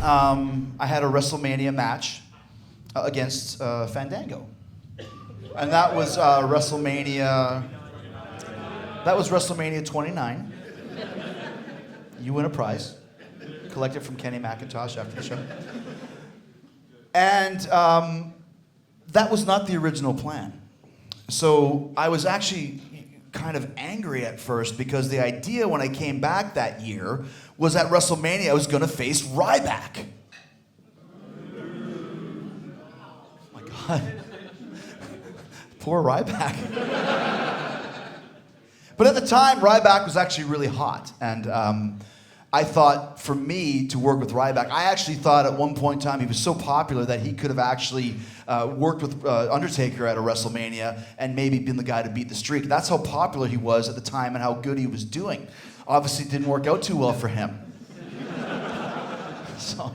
I had a WrestleMania match against Fandango. And that was WrestleMania 29. You win a prize. Collected from Kenny McIntosh after the show. And that was not the original plan. So I was actually kind of angry at first because the idea when I came back that year was at WrestleMania I was going to face Ryback. Oh my God. Poor Ryback. But at the time, Ryback was actually really hot. And I thought for me to work with Ryback, I actually thought at one point in time he was so popular that he could have actually worked with Undertaker at a WrestleMania and maybe been the guy to beat the streak. That's how popular he was at the time and how good he was doing. Obviously, it didn't work out too well for him. So,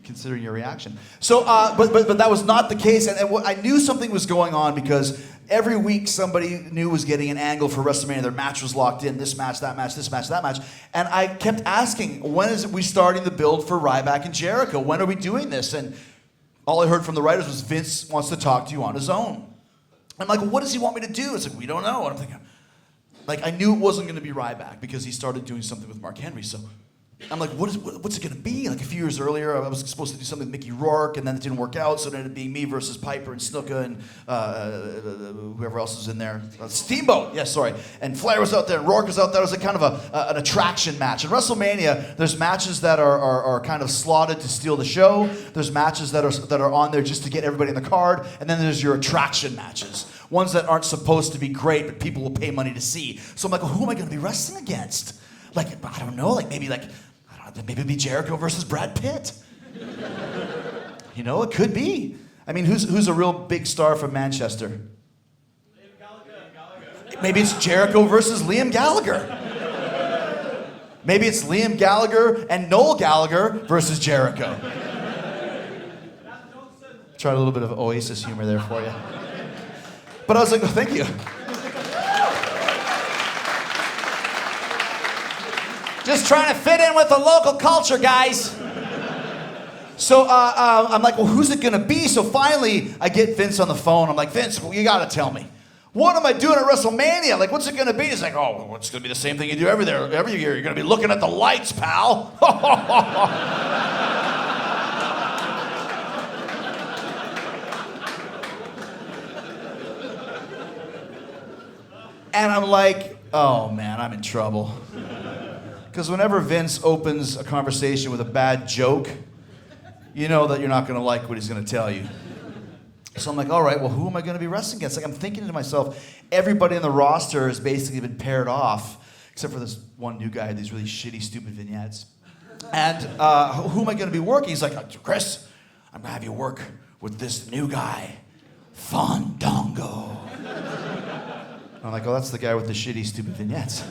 considering your reaction. So, but that was not the case. And I knew something was going on because every week somebody new was getting an angle for WrestleMania. Their match was locked in. This match, that match, this match, that match. And I kept asking, when is we starting the build for Ryback and Jericho? When are we doing this? And all I heard from the writers was Vince wants to talk to you on his own. I'm like, well, what does he want me to do? It's like, we don't know. And I'm thinking, like, I knew it wasn't going to be Ryback because he started doing something with Mark Henry. So I'm like, what's it going to be? Like a few years earlier, I was supposed to do something with Mickey Rourke, and then it didn't work out, so it ended up being me versus Piper and Snuka and whoever else was in there. Steamboat, yes, sorry. And Flair was out there, and Rourke was out there. It was a kind of an attraction match. In WrestleMania, there's matches that are kind of slotted to steal the show. There's matches that are on there just to get everybody in the card, and then there's your attraction matches. Ones that aren't supposed to be great, but people will pay money to see. So I'm like, well, who am I going to be wrestling against? Like, I don't know, maybe it'd be Jericho versus Brad Pitt. You know, it could be. I mean, who's a real big star from Manchester? Liam Gallagher. Maybe it's Jericho versus Liam Gallagher. Maybe it's Liam Gallagher and Noel Gallagher versus Jericho. Tried a little bit of Oasis humor there for you. But I was like, oh, thank you. Just trying to fit in with the local culture, guys. So I'm like, well, who's it going to be? So finally, I get Vince on the phone. I'm like, Vince, well, you got to tell me. What am I doing at WrestleMania? Like, what's it going to be? He's like, oh, well, it's going to be the same thing you do every year. You're going to be looking at the lights, pal. And I'm like, oh, man, I'm in trouble. Because whenever Vince opens a conversation with a bad joke, you know that you're not going to like what he's going to tell you. So I'm like, all right, well, who am I going to be wrestling against? Like, I'm thinking to myself, everybody on the roster has basically been paired off, except for this one new guy, these really shitty, stupid vignettes. And who am I going to be working? He's like, Chris, I'm going to have you work with this new guy, Fandango. I'm like, oh, that's the guy with the shitty, stupid vignettes.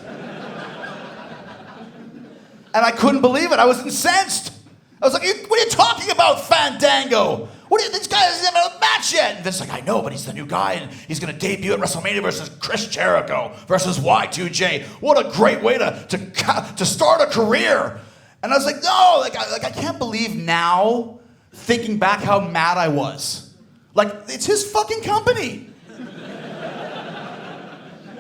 And I couldn't believe it. I was incensed. I was like, what are you talking about, Fandango? This guy hasn't even had a match yet. And Vince's like, I know, but he's the new guy, and he's going to debut at WrestleMania versus Chris Jericho versus Y2J. What a great way to start a career. And I was like, no, I can't believe now, thinking back how mad I was. Like, it's his fucking company.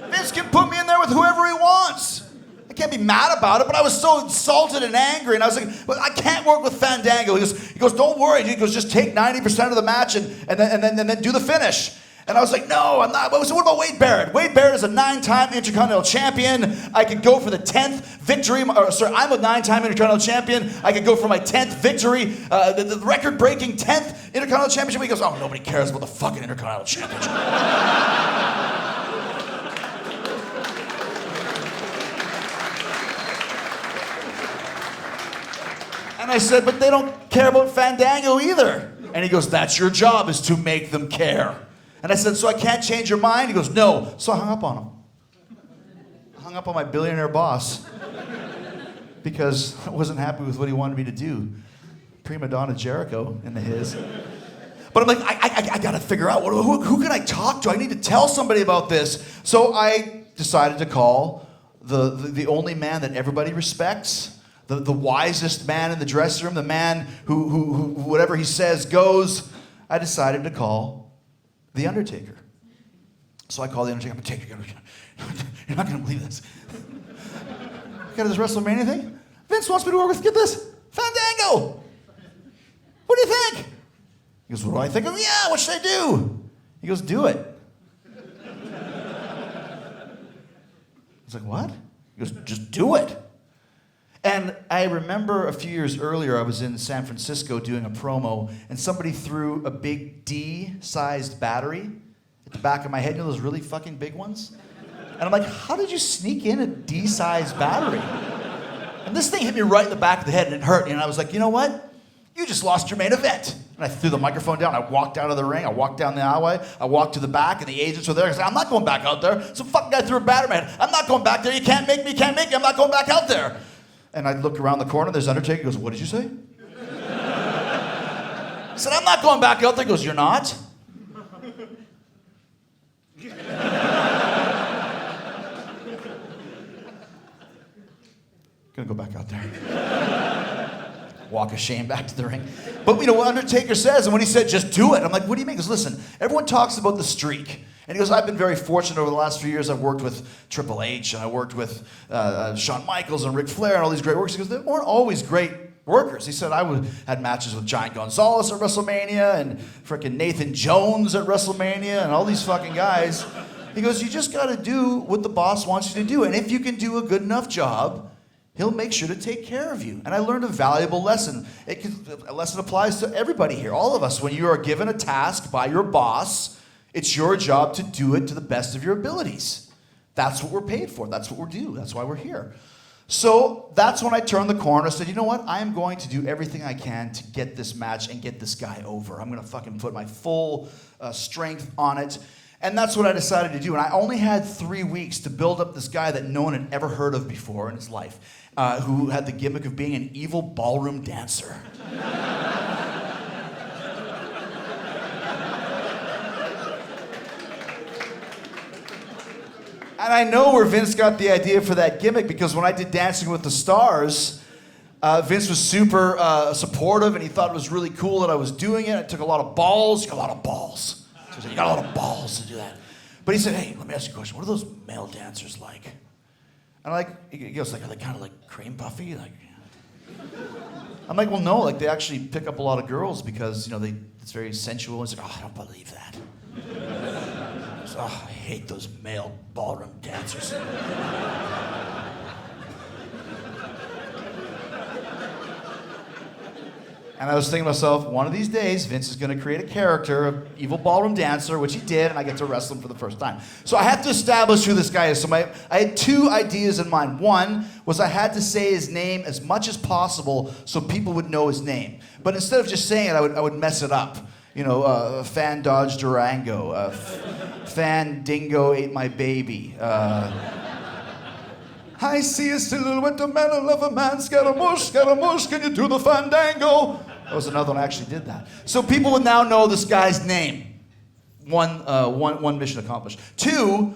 Vince can put me in there with whoever he wants. I can't be mad about it, but I was so insulted and angry, and I was like, well, I can't work with Fandango. He goes, don't worry. He goes, just take 90% of the match and then do the finish. And I was like, no, I'm not. So what about Wade Barrett? Wade Barrett is a 9-time Intercontinental Champion. I could go for the 10th victory. I'm a 9-time Intercontinental Champion. I could go for my 10th victory, the record-breaking 10th Intercontinental Championship. He goes, oh, nobody cares about the fucking Intercontinental Championship. And I said, but they don't care about Fandango either. And he goes, that's your job, is to make them care. And I said, so I can't change your mind? He goes, no. So I hung up on him. I hung up on my billionaire boss because I wasn't happy with what he wanted me to do. Prima donna Jericho in the his. But I'm like, I got to figure out, who can I talk to? I need to tell somebody about this. So I decided to call the only man that everybody respects, the wisest man in the dressing room, the man who whatever he says goes, I decided to call The Undertaker. So I called The Undertaker. You're not going to believe this. Got this WrestleMania thing? Vince wants me to work with, get this, Fandango. What do you think? He goes, what do I think? I go, yeah, what should I do? He goes, do it. I was like, what? He goes, just do it. And I remember a few years earlier, I was in San Francisco doing a promo, and somebody threw a big D-sized battery at the back of my head. You know those really fucking big ones? And I'm like, how did you sneak in a D-sized battery? And this thing hit me right in the back of the head, and it hurt. And I was like, you know what? You just lost your main event. And I threw the microphone down. I walked out of the ring. I walked down the aisleway. I walked to the back, and the agents were there. I said, I'm not going back out there. Some fucking guy threw a battery at my head. I'm not going back there. You can't make me. You can't make me. I'm not going back out there. And I look around the corner. There's Undertaker. He goes, what did you say? I said, I'm not going back out there. He goes, you're not? Gonna go back out there. Walk of shame back to the ring. But you know what Undertaker says, and when he said, just do it, I'm like, what do you mean? He goes, listen, everyone talks about the streak. And he goes, I've been very fortunate over the last few years. I've worked with Triple H, and I worked with Shawn Michaels and Ric Flair and all these great workers. He goes, they weren't always great workers. He said, had matches with Giant Gonzalez at WrestleMania and frickin' Nathan Jones at WrestleMania and all these fucking guys. He goes, you just got to do what the boss wants you to do. And if you can do a good enough job, he'll make sure to take care of you. And I learned a valuable lesson. A lesson applies to everybody here, all of us. When you are given a task by your boss, it's your job to do it to the best of your abilities. That's what we're paid for. That's what we're due. That's why we're here. So that's when I turned the corner and said, you know what? I am going to do everything I can to get this match and get this guy over. I'm going to fucking put my full strength on it. And that's what I decided to do. And I only had 3 weeks to build up this guy that no one had ever heard of before in his life, who had the gimmick of being an evil ballroom dancer. And I know where Vince got the idea for that gimmick, because when I did Dancing with the Stars, Vince was super supportive, and he thought it was really cool that I was doing it. It took a lot of balls. You got a lot of balls. So he said, you got a lot of balls to do that. But he said, hey, let me ask you a question. What are those male dancers like? And he goes, are they kind of like cream puffy? I'm like, well, no, they actually pick up a lot of girls because, it's very sensual. He's like, oh, I don't believe that. Goes, oh, I hate those male ballroom dancers. And I was thinking to myself, one of these days, Vince is going to create a character, an evil ballroom dancer, which he did, and I get to wrestle him for the first time. So I had to establish who this guy is. So I had 2 ideas in mind. One was I had to say his name as much as possible so people would know his name. But instead of just saying it, I would mess it up. Fan Dodge Durango, Fan Dingo ate my baby. I see a silhouette of man, I love a man, Scaramouche, can you do the fandango? That was another one I actually did that. So people would now know this guy's name. One mission accomplished. 2,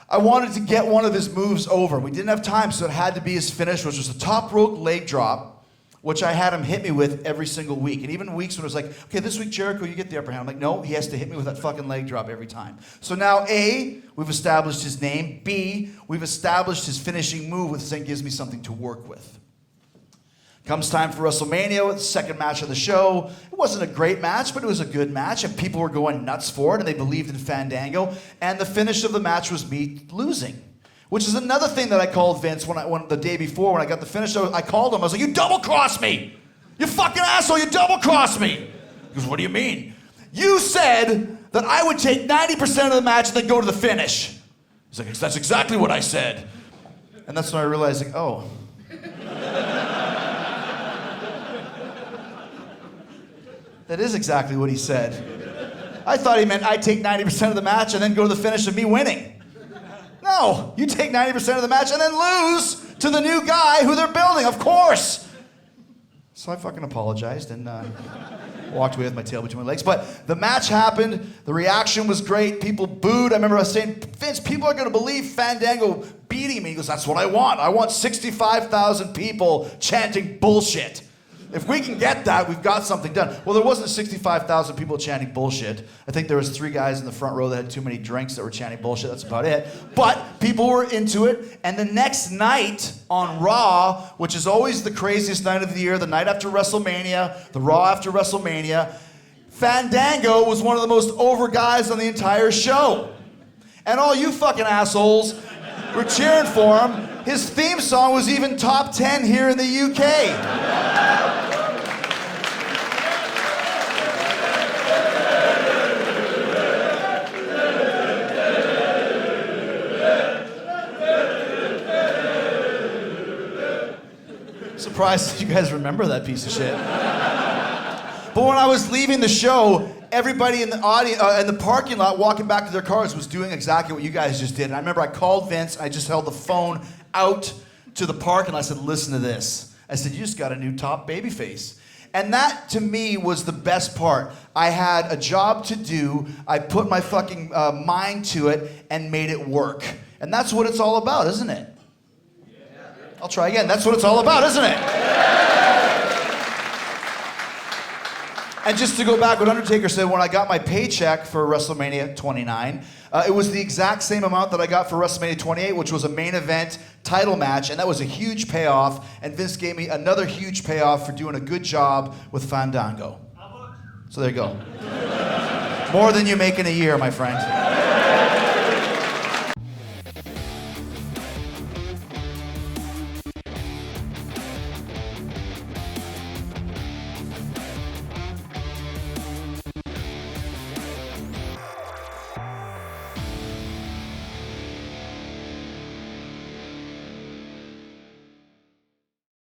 I wanted to get one of his moves over. We didn't have time, so it had to be his finish, which was a top rope leg drop, which I had him hit me with every single week. And even weeks when it was like, okay, this week, Jericho, you get the upper hand. I'm like, no, he has to hit me with that fucking leg drop every time. So now, A, we've established his name. B, we've established his finishing move, which then gives me something to work with. Comes time for WrestleMania, the second match of the show. It wasn't a great match, but it was a good match, and people were going nuts for it, and they believed in Fandango. And the finish of the match was me losing. Which is another thing that I called Vince when the day before, when I got the finish, I called him. I was like, you double-crossed me! You fucking asshole, you double-crossed me! He goes, what do you mean? You said that I would take 90% of the match and then go to the finish. He's like, that's exactly what I said. And that's when I realized, oh. That is exactly what he said. I thought he meant I'd take 90% of the match and then go to the finish of me winning. No, you take 90% of the match and then lose to the new guy who they're building, of course. So I fucking apologized and walked away with my tail between my legs. But the match happened. The reaction was great. People booed. I remember I was saying, Vince, people are going to believe Fandango beating me. He goes, that's what I want. I want 65,000 people chanting bullshit. If we can get that, we've got something done. Well, there wasn't 65,000 people chanting bullshit. I think there was 3 guys in the front row that had too many drinks that were chanting bullshit. That's about it. But people were into it. And the next night on Raw, which is always the craziest night of the year, the night after WrestleMania, the Raw after WrestleMania, Fandango was one of the most over guys on the entire show. And all you fucking assholes were cheering for him. His theme song was even top 10 here in the UK. Surprised that you guys remember that piece of shit. But when I was leaving the show, everybody in the audience, in the parking lot walking back to their cars was doing exactly what you guys just did. And I remember I called Vince, I just held the phone out to the park and I said, listen to this. I said, you just got a new top babyface. And that, to me, was the best part. I had a job to do, I put my fucking mind to it and made it work. And that's what it's all about, isn't it? I'll try again. That's what it's all about, isn't it? And just to go back, what Undertaker said, when I got my paycheck for WrestleMania 29, it was the exact same amount that I got for WrestleMania 28, which was a main event title match, and that was a huge payoff, and Vince gave me another huge payoff for doing a good job with Fandango. So there you go. More than you make in a year, my friend.